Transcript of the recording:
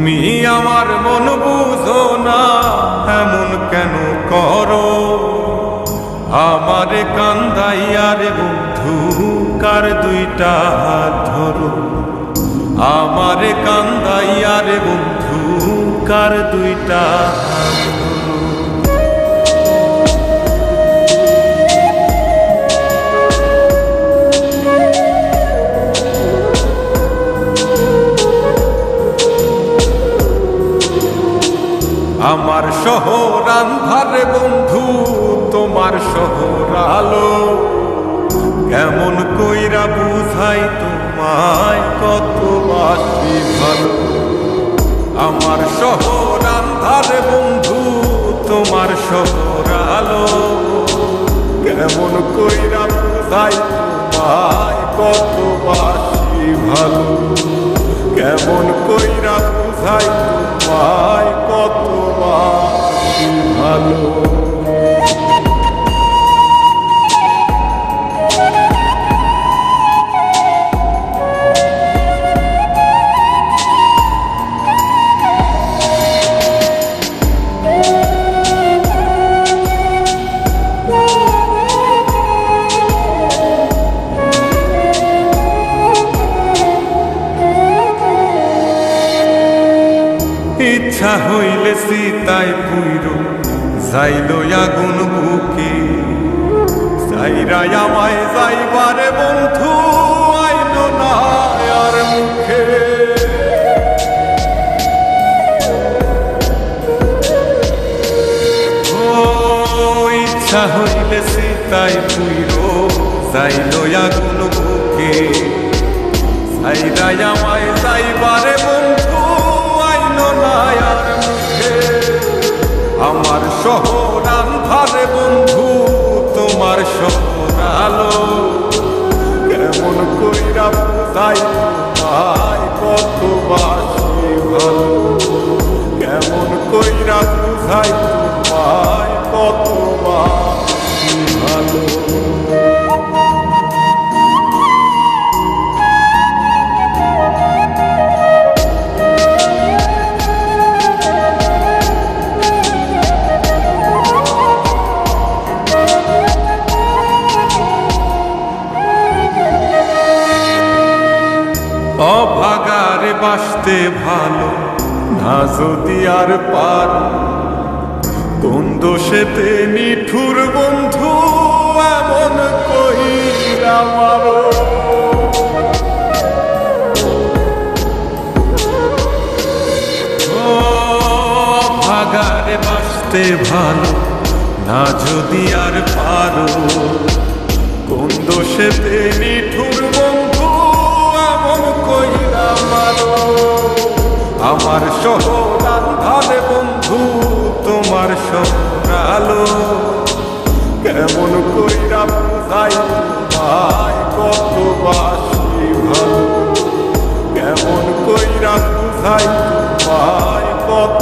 তুমি আমার মন বুঝো না, এমন কেন করো? আমারে কান্দাইয়া রে বন্ধু কার দুইটা হাত ধরো। আমারে কান্দাইয়া রে বন্ধু কার দুইটা হাত ধরো। আমার শহর আন্ধারে বন্ধু, তোমার শহর আলো। কেমন কইরা বুঝাই তোমায় কত বাসি ভালো। আমার শহর আন্ধারে বন্ধু, তোমার শহর আলো। কেমন কইরা বুঝাই তোমায় কত বাসি ভালো। কেমন কইরা বুঝাই তোমায় কত বাসি ভালো। ইচ্ছা হইলে সীতায় পুইর যাইল আগুন বুকে। যাইরাই আমায় যাইবারে বন্ধু আইল না আর মুখে। ও ইচ্ছা হইলে সীতায় পুইর যাইল আগুন বুকে। যাইরাই আমায় যাইবারে বন্ধু আমার শহর আন্ধারে বন্ধু, তোমার শহর আলো। কেমন কইরা বুঝাই তোমায় কত বাসি ভালো। কেমন কইরা বুঝাই তোমায় কত বাসি ভালো। অভাগারে বাসতে ভালো না যদি আর পার। কোন দোষেতে নিঠুর বন্ধু এমন কইরা মারো। অভাগারে বাসতে ভালো না যদি আর পারো। কোন দোষেতে নিঠুর বন্ধু এমন কইরা মারো। আমার শহর আন্ধারে বন্ধু, তোমার শহর আলো। কেমন কইরা বুঝাই তোমায় কত বাসি ভালো। কেমন কইরা বুঝাই তোমায় কত